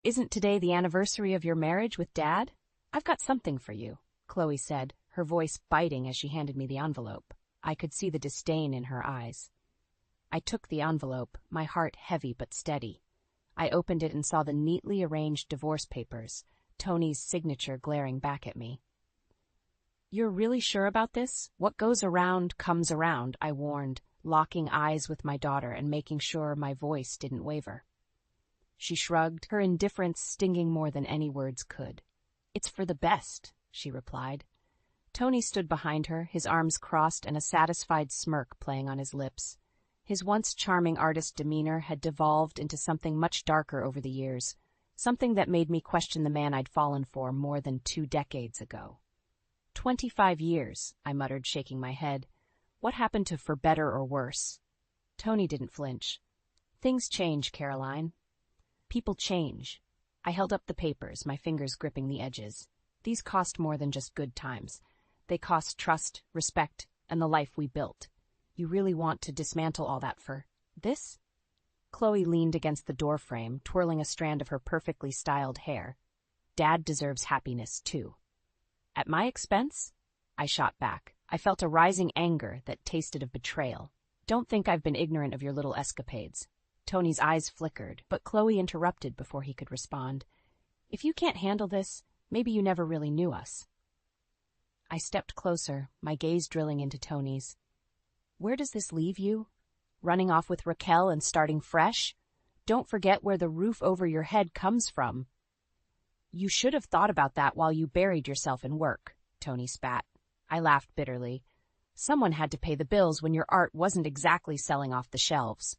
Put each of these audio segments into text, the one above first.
Isn't today the anniversary of your marriage with Dad? I've got something for you, Chloe said, her voice biting as she handed me the envelope. I could see the disdain in her eyes. I took the envelope, my heart heavy but steady. I opened it and saw the neatly arranged divorce papers, Tony's signature glaring back at me. You're really sure about this? What goes around comes around, I warned, locking eyes with my daughter and making sure my voice didn't waver. She shrugged, her indifference stinging more than any words could. It's for the best, she replied. Tony stood behind her, his arms crossed and a satisfied smirk playing on his lips. His once charming artist demeanor had devolved into something much darker over the years, something that made me question the man I'd fallen for more than 2 decades ago. 25 years, I muttered, shaking my head. What happened to for better or worse? Tony didn't flinch. Things change, Caroline. People change. I held up the papers, my fingers gripping the edges. These cost more than just good times. They cost trust, respect, and the life we built. You really want to dismantle all that for this? Chloe leaned against the doorframe, twirling a strand of her perfectly styled hair. Dad deserves happiness, too. At my expense? I shot back. I felt a rising anger that tasted of betrayal. Don't think I've been ignorant of your little escapades. Tony's eyes flickered, but Chloe interrupted before he could respond. If you can't handle this, maybe you never really knew us. I stepped closer, my gaze drilling into Tony's. Where does this leave you? Running off with Raquel and starting fresh? Don't forget where the roof over your head comes from. You should have thought about that while you buried yourself in work, Tony spat. I laughed bitterly. Someone had to pay the bills when your art wasn't exactly selling off the shelves.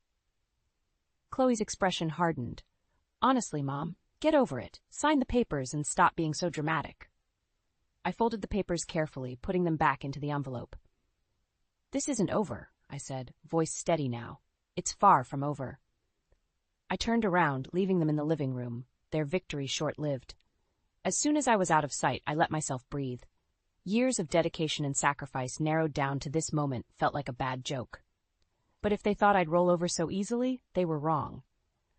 Chloe's expression hardened. Honestly, Mom, get over it. Sign the papers and stop being so dramatic. I folded the papers carefully, putting them back into the envelope. This isn't over, I said, voice steady now. It's far from over. I turned around, leaving them in the living room, their victory short-lived. As soon as I was out of sight, I let myself breathe. Years of dedication and sacrifice narrowed down to this moment felt like a bad joke. But if they thought I'd roll over so easily, they were wrong.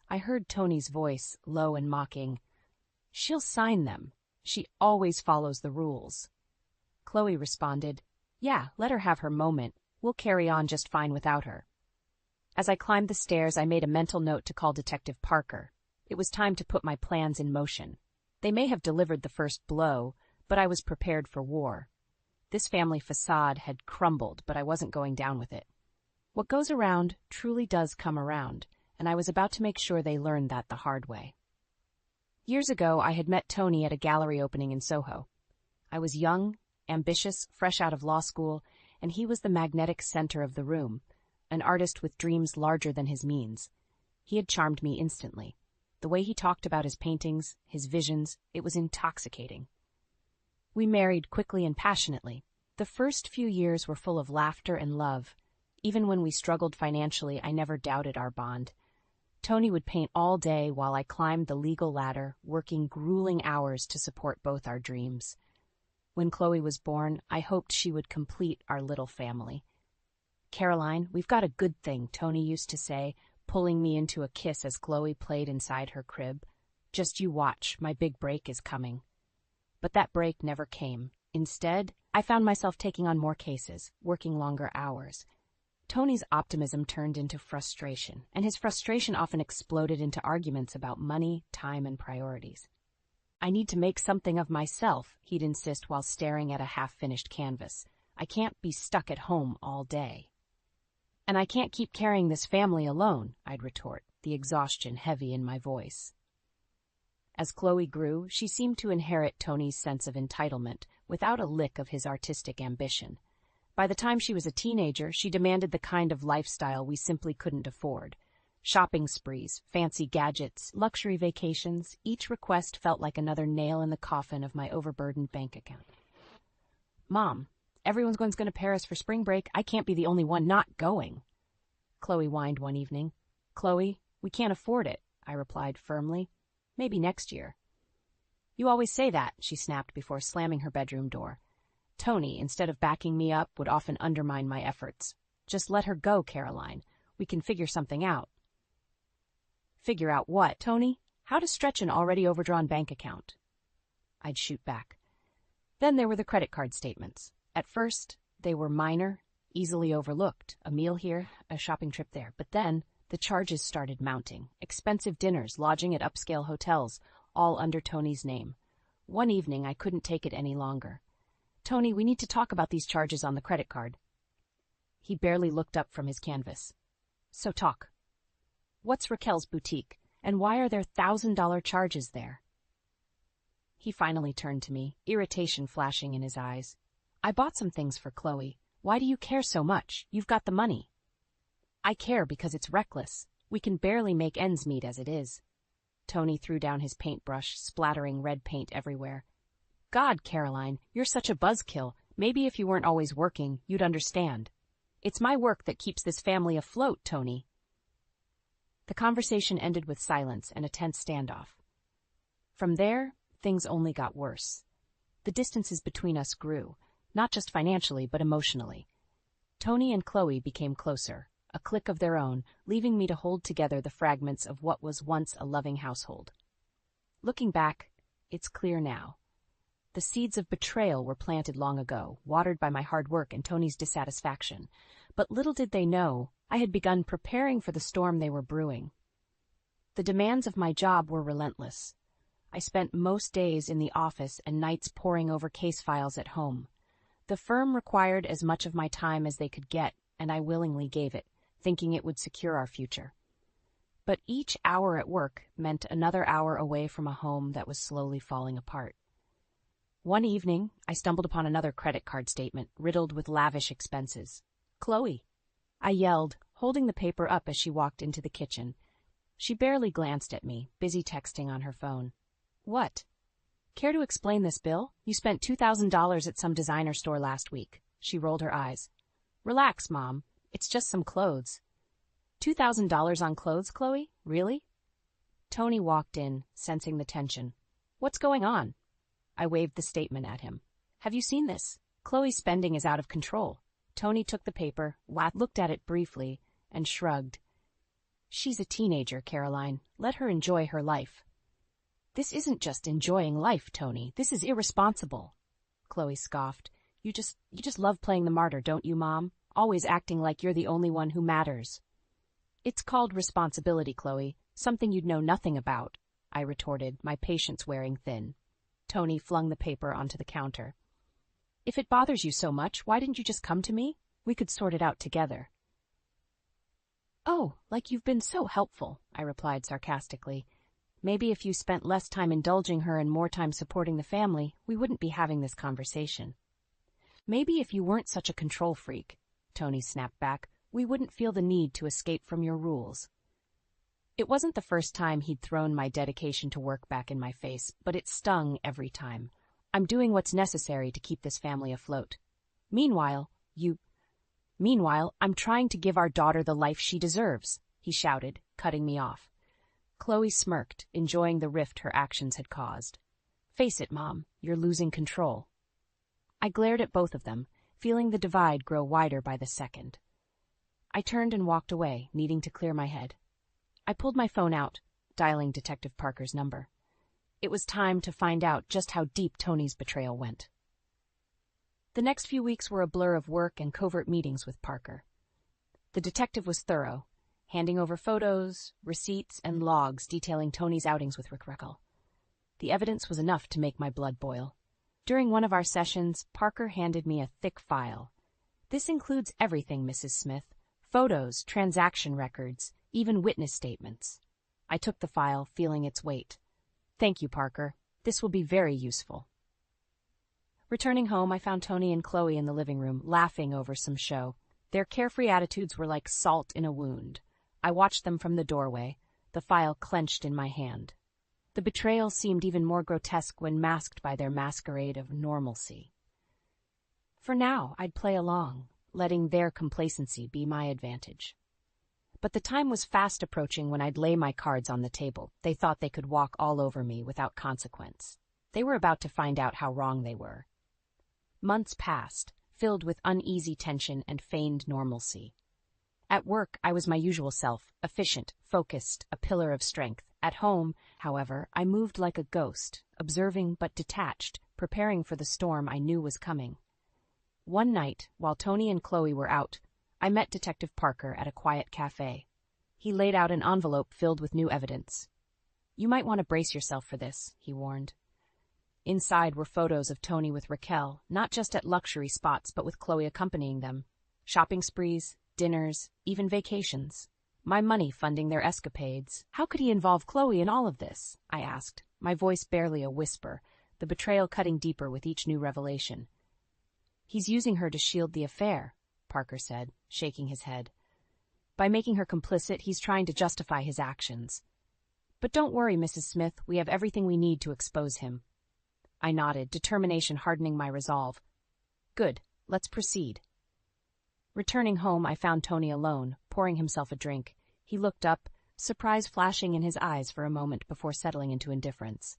I heard Tony's voice, low and mocking. She'll sign them. She always follows the rules. Chloe responded, Yeah, let her have her moment. We'll carry on just fine without her. As I climbed the stairs, I made a mental note to call Detective Parker. It was time to put my plans in motion. They may have delivered the first blow, but I was prepared for war. This family facade had crumbled, but I wasn't going down with it. What goes around truly does come around, and I was about to make sure they learned that the hard way. Years ago, I had met Tony at a gallery opening in Soho. I was young, ambitious, fresh out of law school, and he was the magnetic center of the room, an artist with dreams larger than his means. He had charmed me instantly. The way he talked about his paintings, his visions, it was intoxicating. We married quickly and passionately. The first few years were full of laughter and love. Even when we struggled financially, I never doubted our bond. Tony would paint all day while I climbed the legal ladder, working grueling hours to support both our dreams. When Chloe was born, I hoped she would complete our little family. Caroline, we've got a good thing, Tony used to say, pulling me into a kiss as Chloe played inside her crib. Just you watch, my big break is coming. But that break never came. Instead, I found myself taking on more cases, working longer hours. Tony's optimism turned into frustration, and his frustration often exploded into arguments about money, time, and priorities. I need to make something of myself, he'd insist while staring at a half-finished canvas. I can't be stuck at home all day. And I can't keep carrying this family alone, I'd retort, the exhaustion heavy in my voice. As Chloe grew, she seemed to inherit Tony's sense of entitlement without a lick of his artistic ambition. By the time she was a teenager, she demanded the kind of lifestyle we simply couldn't afford. Shopping sprees, fancy gadgets, luxury vacations, each request felt like another nail in the coffin of my overburdened bank account. Mom, everyone's going to Paris for spring break. I can't be the only one not going. Chloe whined one evening. Chloe, we can't afford it, I replied firmly. Maybe next year. You always say that, she snapped before slamming her bedroom door. Tony, instead of backing me up, would often undermine my efforts. Just let her go, Caroline. We can figure something out. Figure out what, Tony? How to stretch an already overdrawn bank account. I'd shoot back. Then there were the credit card statements. At first, they were minor, easily overlooked. A meal here, a shopping trip there. But then, the charges started mounting. Expensive dinners, lodging at upscale hotels, all under Tony's name. One evening, I couldn't take it any longer. Tony, we need to talk about these charges on the credit card. He barely looked up from his canvas. So talk. What's Raquel's boutique, and why are there $1,000 charges there? He finally turned to me, irritation flashing in his eyes. I bought some things for Chloe. Why do you care so much? You've got the money. I care because it's reckless. We can barely make ends meet as it is. Tony threw down his paintbrush, splattering red paint everywhere. God, Caroline, you're such a buzzkill. Maybe if you weren't always working, you'd understand. It's my work that keeps this family afloat, Tony. The conversation ended with silence and a tense standoff. From there, things only got worse. The distances between us grew, not just financially but emotionally. Tony and Chloe became closer, a clique of their own, leaving me to hold together the fragments of what was once a loving household. Looking back, it's clear now. The seeds of betrayal were planted long ago, watered by my hard work and Tony's dissatisfaction. But little did they know, I had begun preparing for the storm they were brewing. The demands of my job were relentless. I spent most days in the office and nights poring over case files at home. The firm required as much of my time as they could get, and I willingly gave it, thinking it would secure our future. But each hour at work meant another hour away from a home that was slowly falling apart. One evening, I stumbled upon another credit card statement, riddled with lavish expenses. Chloe, I yelled, holding the paper up as she walked into the kitchen. She barely glanced at me, busy texting on her phone. What? Care to explain this bill? You spent $2,000 at some designer store last week. She rolled her eyes. Relax, Mom. It's just some clothes. $2,000 on clothes, Chloe? Really? Tony walked in, sensing the tension. What's going on? I waved the statement at him. Have you seen this? Chloe's spending is out of control. Tony took the paper, looked at it briefly, and shrugged. She's a teenager, Caroline. Let her enjoy her life. This isn't just enjoying life, Tony. This is irresponsible. Chloe scoffed. You just love playing the martyr, don't you, Mom? Always acting like you're the only one who matters. It's called responsibility, Chloe. Something you'd know nothing about, I retorted, my patience wearing thin. Tony flung the paper onto the counter. If it bothers you so much, why didn't you just come to me? We could sort it out together. Oh, like you've been so helpful, I replied sarcastically. Maybe if you spent less time indulging her and more time supporting the family, we wouldn't be having this conversation. Maybe if you weren't such a control freak, Tony snapped back, we wouldn't feel the need to escape from your rules. It wasn't the first time he'd thrown my dedication to work back in my face, but it stung every time. I'm doing what's necessary to keep this family afloat. Meanwhile, I'm trying to give our daughter the life she deserves, he shouted, cutting me off. Chloe smirked, enjoying the rift her actions had caused. Face it, Mom, you're losing control. I glared at both of them, feeling the divide grow wider by the second. I turned and walked away, needing to clear my head. I pulled my phone out, dialing Detective Parker's number. It was time to find out just how deep Tony's betrayal went. The next few weeks were a blur of work and covert meetings with Parker. The detective was thorough, handing over photos, receipts, and logs detailing Tony's outings with Raquel. The evidence was enough to make my blood boil. During one of our sessions, Parker handed me a thick file. This includes everything, Mrs. Smith. Photos, transaction records, even witness statements. I took the file, feeling its weight. Thank you, Parker. This will be very useful. Returning home, I found Tony and Chloe in the living room, laughing over some show. Their carefree attitudes were like salt in a wound. I watched them from the doorway, the file clenched in my hand. The betrayal seemed even more grotesque when masked by their masquerade of normalcy. For now, I'd play along, letting their complacency be my advantage. But the time was fast approaching when I'd lay my cards on the table. They thought they could walk all over me without consequence. They were about to find out how wrong they were. Months passed, filled with uneasy tension and feigned normalcy. At work, I was my usual self, efficient, focused, a pillar of strength. At home, however, I moved like a ghost, observing but detached, preparing for the storm I knew was coming. One night, while Tony and Chloe were out, I met Detective Parker at a quiet cafe. He laid out an envelope filled with new evidence. "You might want to brace yourself for this," he warned. Inside were photos of Tony with Raquel, not just at luxury spots but with Chloe accompanying them. Shopping sprees, dinners, even vacations. My money funding their escapades. How could he involve Chloe in all of this? I asked, my voice barely a whisper, the betrayal cutting deeper with each new revelation. "He's using her to shield the affair," Parker said, shaking his head. "By making her complicit, he's trying to justify his actions. But don't worry, Mrs. Smith, we have everything we need to expose him." I nodded, determination hardening my resolve. "Good, let's proceed." Returning home, I found Tony alone, pouring himself a drink. He looked up, surprise flashing in his eyes for a moment before settling into indifference.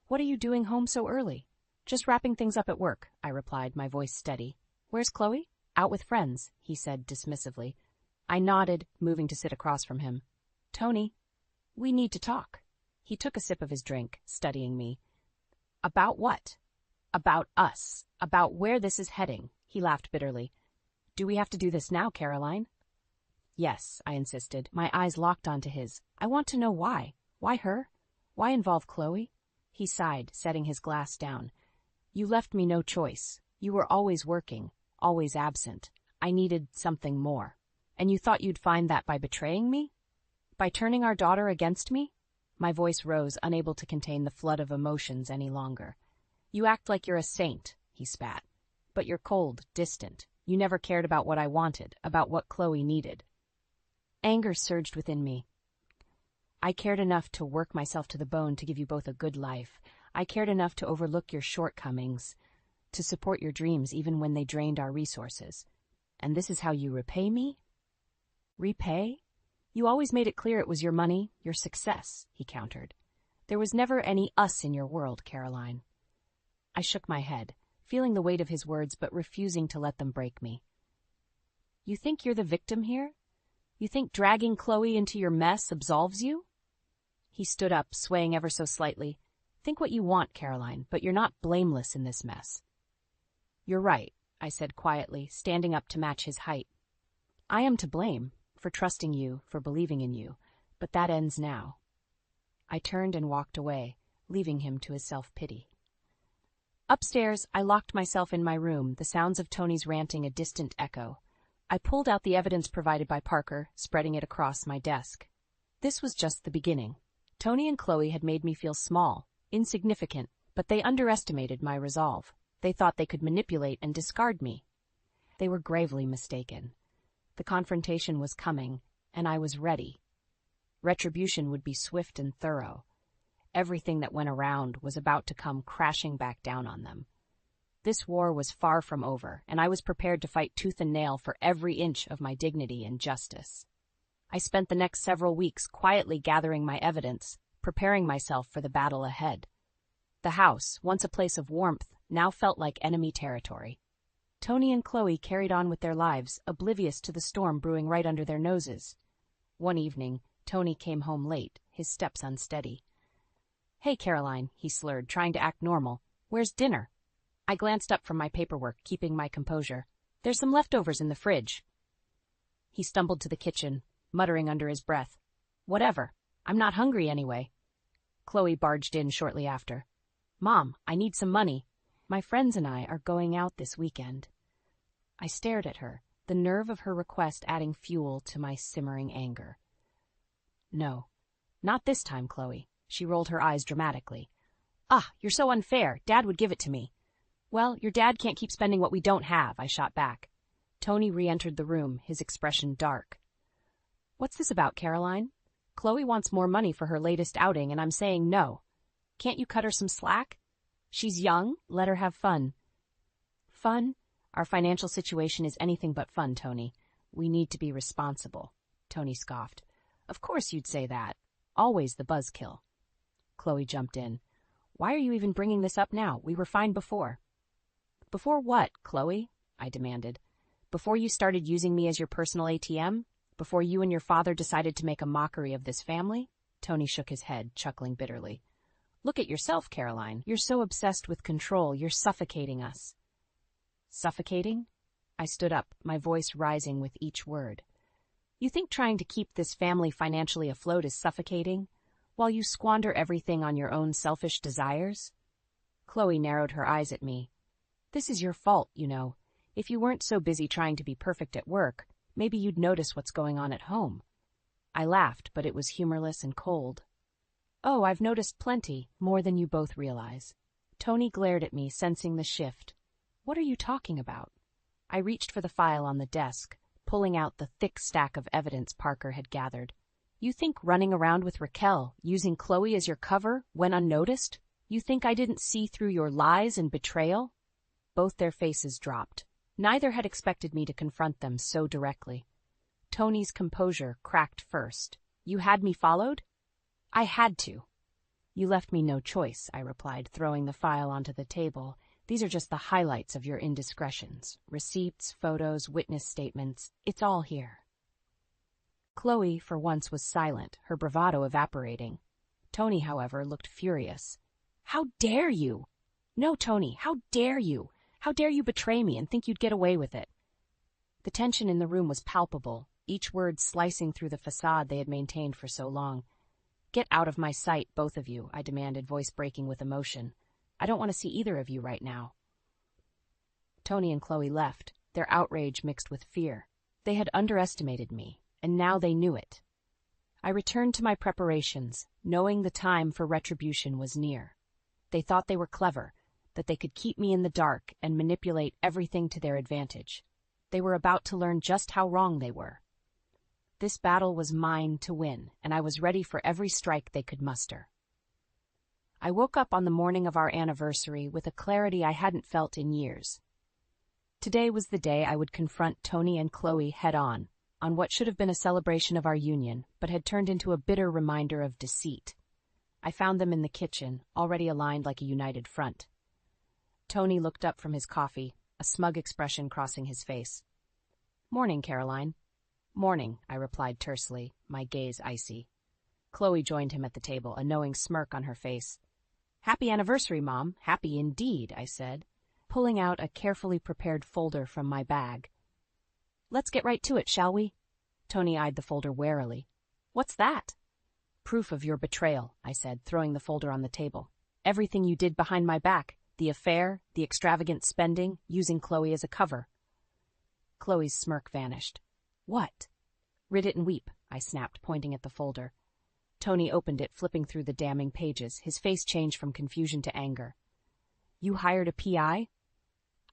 "What are you doing home so early?" "Just wrapping things up at work," I replied, my voice steady. "Where's Chloe?" "Out with friends," he said dismissively. I nodded, moving to sit across from him. "Tony, we need to talk." He took a sip of his drink, studying me. "About what?" "About us. About where this is heading," he laughed bitterly. "Do we have to do this now, Caroline?" "Yes," I insisted, my eyes locked onto his. "I want to know why. Why her? Why involve Chloe?" He sighed, setting his glass down. "You left me no choice. You were always working, always absent. I needed something more. And you thought you'd find that by betraying me? By turning our daughter against me?" My voice rose, unable to contain the flood of emotions any longer. "You act like you're a saint," he spat. "But you're cold, distant. You never cared about what I wanted, about what Chloe needed." Anger surged within me. "I cared enough to work myself to the bone to give you both a good life. I cared enough to overlook your shortcomings, to support your dreams even when they drained our resources. And this is how you repay me?" "Repay? You always made it clear it was your money, your success," he countered. "There was never any us in your world, Caroline." I shook my head, feeling the weight of his words but refusing to let them break me. "You think you're the victim here? You think dragging Chloe into your mess absolves you?" He stood up, swaying ever so slightly. "Think what you want, Caroline, but you're not blameless in this mess." "You're right," I said quietly, standing up to match his height. "I am to blame, for trusting you, for believing in you, but that ends now." I turned and walked away, leaving him to his self-pity. Upstairs, I locked myself in my room, the sounds of Tony's ranting a distant echo. I pulled out the evidence provided by Parker, spreading it across my desk. This was just the beginning. Tony and Chloe had made me feel small, insignificant, but they underestimated my resolve. They thought they could manipulate and discard me. They were gravely mistaken. The confrontation was coming, and I was ready. Retribution would be swift and thorough. Everything that went around was about to come crashing back down on them. This war was far from over, and I was prepared to fight tooth and nail for every inch of my dignity and justice. I spent the next several weeks quietly gathering my evidence, preparing myself for the battle ahead. The house, once a place of warmth, now felt like enemy territory. Tony and Chloe carried on with their lives, oblivious to the storm brewing right under their noses. One evening, Tony came home late, his steps unsteady. "Hey, Caroline," he slurred, trying to act normal. "Where's dinner?" I glanced up from my paperwork, keeping my composure. "There's some leftovers in the fridge." He stumbled to the kitchen, muttering under his breath. "Whatever. I'm not hungry anyway." Chloe barged in shortly after. "Mom, I need some money. My friends and I are going out this weekend." I stared at her, the nerve of her request adding fuel to my simmering anger. "No, not this time, Chloe." She rolled her eyes dramatically. "Ah, you're so unfair. Dad would give it to me." "Well, your dad can't keep spending what we don't have," I shot back. Tony re-entered the room, his expression dark. "What's this about, Caroline? Chloe wants more money for her latest outing, and I'm saying no. Can't you cut her some slack? She's young, let her have fun." "Fun? Our financial situation is anything but fun, Tony. We need to be responsible." Tony scoffed. "Of course you'd say that. Always the buzzkill." Chloe jumped in. "Why are you even bringing this up now? We were fine before." "Before what, Chloe?" I demanded. "Before you started using me as your personal ATM? Before you and your father decided to make a mockery of this family? Tony shook his head, chuckling bitterly. Look at yourself, Caroline. You're so obsessed with control, you're suffocating us. Suffocating? I stood up, my voice rising with each word. You think trying to keep this family financially afloat is suffocating, while you squander everything on your own selfish desires? Chloe narrowed her eyes at me. This is your fault, you know. If you weren't so busy trying to be perfect at work, maybe you'd notice what's going on at home. I laughed, but it was humorless and cold. Oh, I've noticed plenty, more than you both realize. Tony glared at me, sensing the shift. What are you talking about? I reached for the file on the desk, pulling out the thick stack of evidence Parker had gathered. You think running around with Raquel, using Chloe as your cover, went unnoticed? You think I didn't see through your lies and betrayal? Both their faces dropped. Neither had expected me to confront them so directly. Tony's composure cracked first. You had me followed? I had to. You left me no choice, I replied, throwing the file onto the table. These are just the highlights of your indiscretions. Receipts, photos, witness statements. It's all here. Chloe, for once, was silent, her bravado evaporating. Tony, however, looked furious. How dare you? No, Tony, how dare you? How dare you betray me and think you'd get away with it? The tension in the room was palpable, each word slicing through the facade they had maintained for so long. Get out of my sight, both of you, I demanded, voice breaking with emotion. I don't want to see either of you right now. Tony and Chloe left, their outrage mixed with fear. They had underestimated me, and now they knew it. I returned to my preparations, knowing the time for retribution was near. They thought they were clever, that they could keep me in the dark and manipulate everything to their advantage. They were about to learn just how wrong they were. This battle was mine to win, and I was ready for every strike they could muster. I woke up on the morning of our anniversary with a clarity I hadn't felt in years. Today was the day I would confront Tony and Chloe head-on what should have been a celebration of our union, but had turned into a bitter reminder of deceit. I found them in the kitchen, already aligned like a united front. Tony looked up from his coffee, a smug expression crossing his face. Morning, Caroline. Morning, I replied tersely, my gaze icy. Chloe joined him at the table, a knowing smirk on her face. Happy anniversary, Mom. Happy indeed, I said, pulling out a carefully prepared folder from my bag. Let's get right to it, shall we? Tony eyed the folder warily. What's that? Proof of your betrayal, I said, throwing the folder on the table. Everything you did behind my back, the affair, the extravagant spending, using Chloe as a cover. Chloe's smirk vanished. What? Read it and weep, I snapped, pointing at the folder. Tony opened it, flipping through the damning pages. His face changed from confusion to anger. You hired a PI?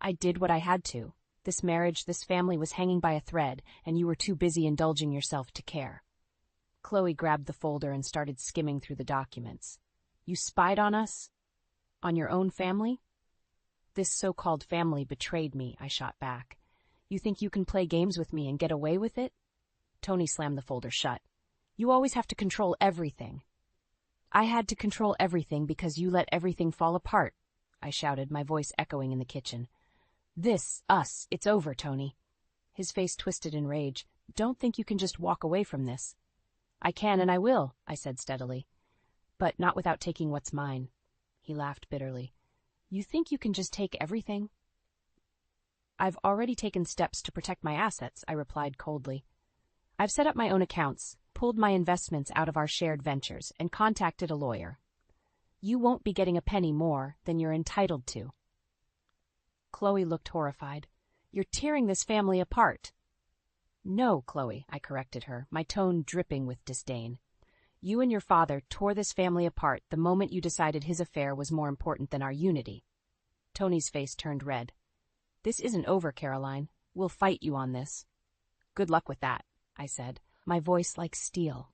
I did what I had to. This marriage, this family was hanging by a thread, and you were too busy indulging yourself to care. Chloe grabbed the folder and started skimming through the documents. You spied on us? On your own family? This so-called family betrayed me, I shot back. You think you can play games with me and get away with it? Tony slammed the folder shut. You always have to control everything. I had to control everything because you let everything fall apart, I shouted, my voice echoing in the kitchen. Us, it's over, Tony. His face twisted in rage. Don't think you can just walk away from this. I can and I will, I said steadily. But not without taking what's mine. He laughed bitterly. You think you can just take everything? I've already taken steps to protect my assets, I replied coldly. I've set up my own accounts, pulled my investments out of our shared ventures, and contacted a lawyer. You won't be getting a penny more than you're entitled to. Chloe looked horrified. You're tearing this family apart. No, Chloe, I corrected her, my tone dripping with disdain. You and your father tore this family apart the moment you decided his affair was more important than our unity. Tony's face turned red. This isn't over, Caroline. We'll fight you on this. Good luck with that, I said, my voice like steel.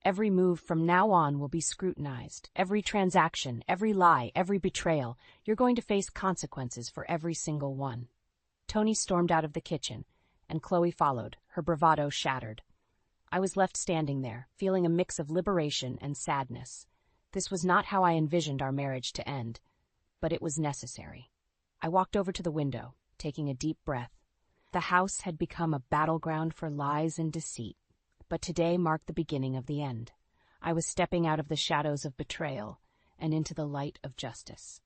Every move from now on will be scrutinized. Every transaction, every lie, every betrayal. You're going to face consequences for every single one. Tony stormed out of the kitchen, and Chloe followed, her bravado shattered. I was left standing there, feeling a mix of liberation and sadness. This was not how I envisioned our marriage to end, but it was necessary. I walked over to the window, taking a deep breath. The house had become a battleground for lies and deceit. But today marked the beginning of the end. I was stepping out of the shadows of betrayal and into the light of justice.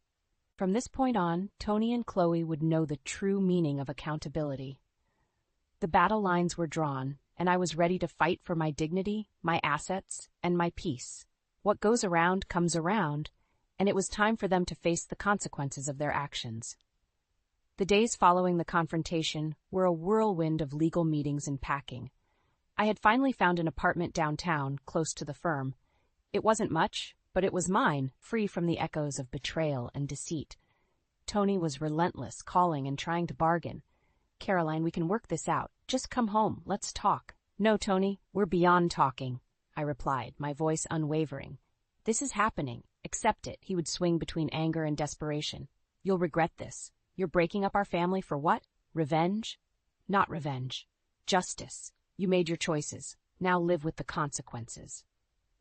From this point on, Tony and Chloe would know the true meaning of accountability. The battle lines were drawn, and I was ready to fight for my dignity, my assets, and my peace. What goes around comes around, and it was time for them to face the consequences of their actions. The days following the confrontation were a whirlwind of legal meetings and packing. I had finally found an apartment downtown, close to the firm. It wasn't much, but it was mine, free from the echoes of betrayal and deceit. Tony was relentless, calling and trying to bargain. "Caroline, we can work this out. Just come home. Let's talk." "No, Tony, we're beyond talking," I replied, my voice unwavering. "This is happening. Accept it." He would swing between anger and desperation. "You'll regret this. You're breaking up our family for what? Revenge?" "Not revenge. Justice. You made your choices. Now live with the consequences."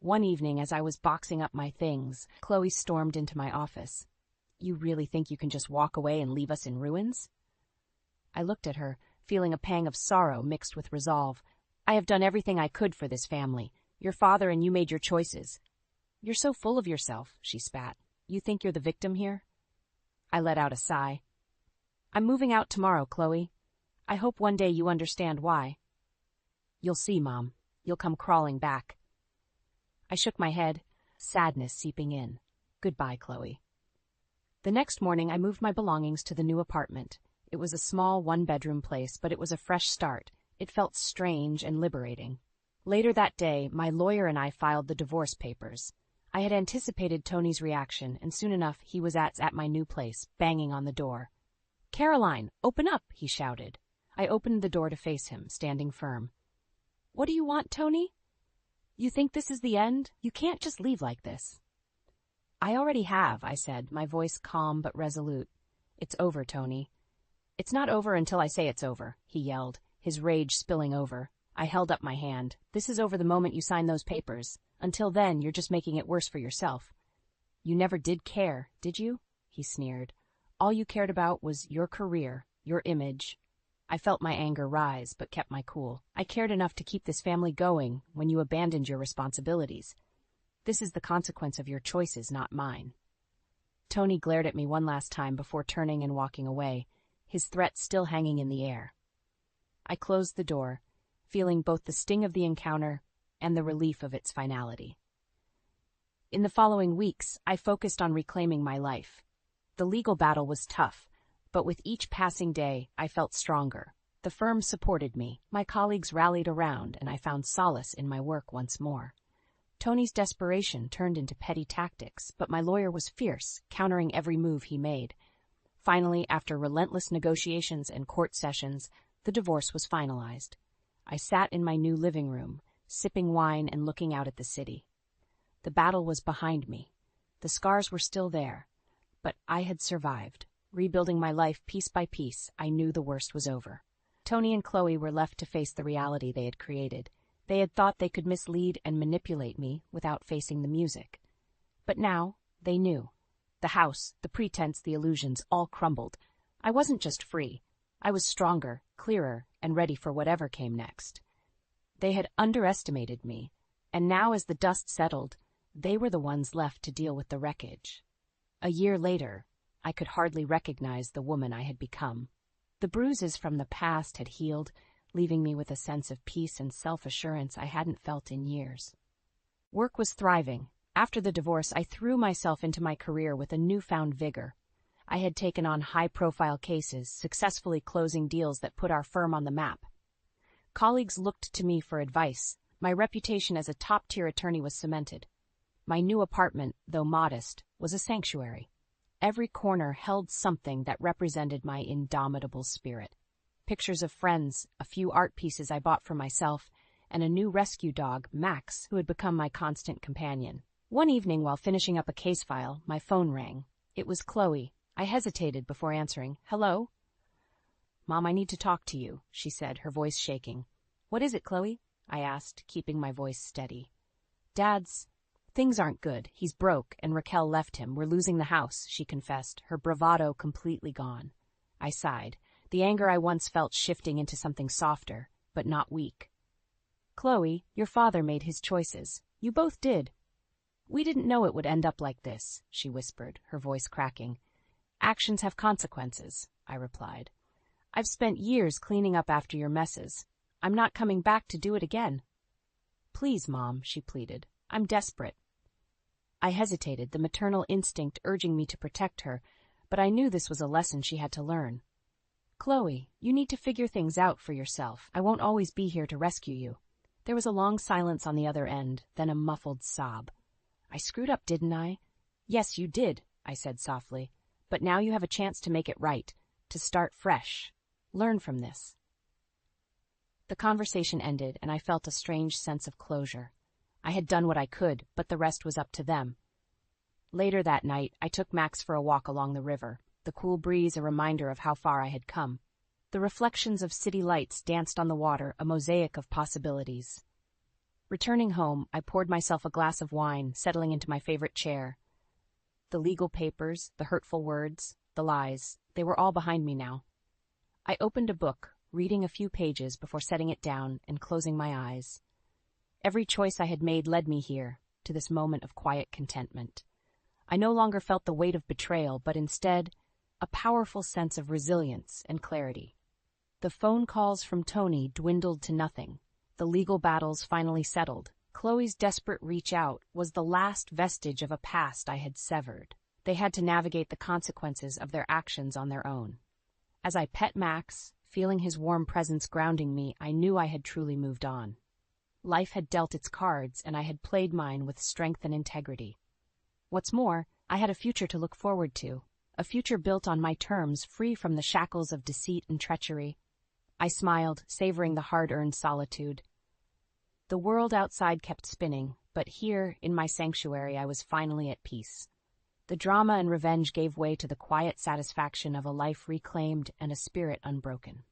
One evening, as I was boxing up my things, Chloe stormed into my office. "You really think you can just walk away and leave us in ruins?" I looked at her, feeling a pang of sorrow mixed with resolve. "I have done everything I could for this family. Your father and you made your choices." "You're so full of yourself," she spat. "You think you're the victim here?" I let out a sigh. "I'm moving out tomorrow, Chloe. I hope one day you understand why." "You'll see, Mom. You'll come crawling back." I shook my head, sadness seeping in. "Goodbye, Chloe." The next morning, I moved my belongings to the new apartment. It was a small one-bedroom place, but it was a fresh start. It felt strange and liberating. Later that day, my lawyer and I filed the divorce papers. I had anticipated Tony's reaction, and soon enough he was at my new place, banging on the door. "Caroline, open up!" he shouted. I opened the door to face him, standing firm. "What do you want, Tony? You think this is the end? You can't just leave like this." "I already have," I said, my voice calm but resolute. "It's over, Tony." "It's not over until I say it's over," he yelled, his rage spilling over. I held up my hand. "This is over the moment you sign those papers. Until then, you're just making it worse for yourself." "You never did care, did you?" he sneered. "All you cared about was your career, your image." I felt my anger rise, but kept my cool. "I cared enough to keep this family going when you abandoned your responsibilities. This is the consequence of your choices, not mine." Tony glared at me one last time before turning and walking away, his threat still hanging in the air. I closed the door, feeling both the sting of the encounter and the relief of its finality. In the following weeks, I focused on reclaiming my life. The legal battle was tough, but with each passing day, I felt stronger. The firm supported me, my colleagues rallied around, and I found solace in my work once more. Tony's desperation turned into petty tactics, but my lawyer was fierce, countering every move he made. Finally, after relentless negotiations and court sessions, the divorce was finalized. I sat in my new living room, sipping wine and looking out at the city. The battle was behind me. The scars were still there, but I had survived. Rebuilding my life piece by piece, I knew the worst was over. Tony and Chloe were left to face the reality they had created. They had thought they could mislead and manipulate me without facing the music. But now, they knew. The house, the pretense, the illusions, all crumbled. I wasn't just free. I was stronger, clearer, and ready for whatever came next. They had underestimated me, and now as the dust settled, they were the ones left to deal with the wreckage. A year later, I could hardly recognize the woman I had become. The bruises from the past had healed, leaving me with a sense of peace and self-assurance I hadn't felt in years. Work was thriving. After the divorce, I threw myself into my career with a newfound vigor. I had taken on high-profile cases, successfully closing deals that put our firm on the map. Colleagues looked to me for advice. My reputation as a top-tier attorney was cemented. My new apartment, though modest, was a sanctuary. Every corner held something that represented my indomitable spirit. Pictures of friends, a few art pieces I bought for myself, and a new rescue dog, Max, who had become my constant companion. One evening, while finishing up a case file, my phone rang. It was Chloe. I hesitated before answering. "Hello?" "Mom, I need to talk to you," she said, her voice shaking. "What is it, Chloe?" I asked, keeping my voice steady. Things aren't good. He's broke, and Raquel left him. We're losing the house," she confessed, her bravado completely gone. I sighed, the anger I once felt shifting into something softer, but not weak. "Chloe, your father made his choices. You both did. We didn't know it would end up like this, she whispered, her voice cracking. Actions have consequences, I replied. I've spent years cleaning up after your messes. I'm not coming back to do it again. Please, Mom, she pleaded. I'm desperate. I hesitated, the maternal instinct urging me to protect her, but I knew this was a lesson she had to learn. Chloe, you need to figure things out for yourself. I won't always be here to rescue you. There was a long silence on the other end, then a muffled sob. I screwed up, didn't I? Yes, you did, I said softly. But now you have a chance to make it right, to start fresh. Learn from this. The conversation ended, and I felt a strange sense of closure. I had done what I could, but the rest was up to them. Later that night, I took Max for a walk along the river, the cool breeze a reminder of how far I had come. The reflections of city lights danced on the water, a mosaic of possibilities. Returning home, I poured myself a glass of wine, settling into my favorite chair. The legal papers, the hurtful words, the lies, they were all behind me now. I opened a book, reading a few pages before setting it down and closing my eyes. Every choice I had made led me here, to this moment of quiet contentment. I no longer felt the weight of betrayal, but instead, a powerful sense of resilience and clarity. The phone calls from Tony dwindled to nothing. The legal battles finally settled. Chloe's desperate reach out was the last vestige of a past I had severed. They had to navigate the consequences of their actions on their own. As I pet Max, feeling his warm presence grounding me, I knew I had truly moved on. Life had dealt its cards, and I had played mine with strength and integrity. What's more, I had a future to look forward to, a future built on my terms, free from the shackles of deceit and treachery. I smiled, savoring the hard-earned solitude. The world outside kept spinning, but here, in my sanctuary, I was finally at peace. The drama and revenge gave way to the quiet satisfaction of a life reclaimed and a spirit unbroken.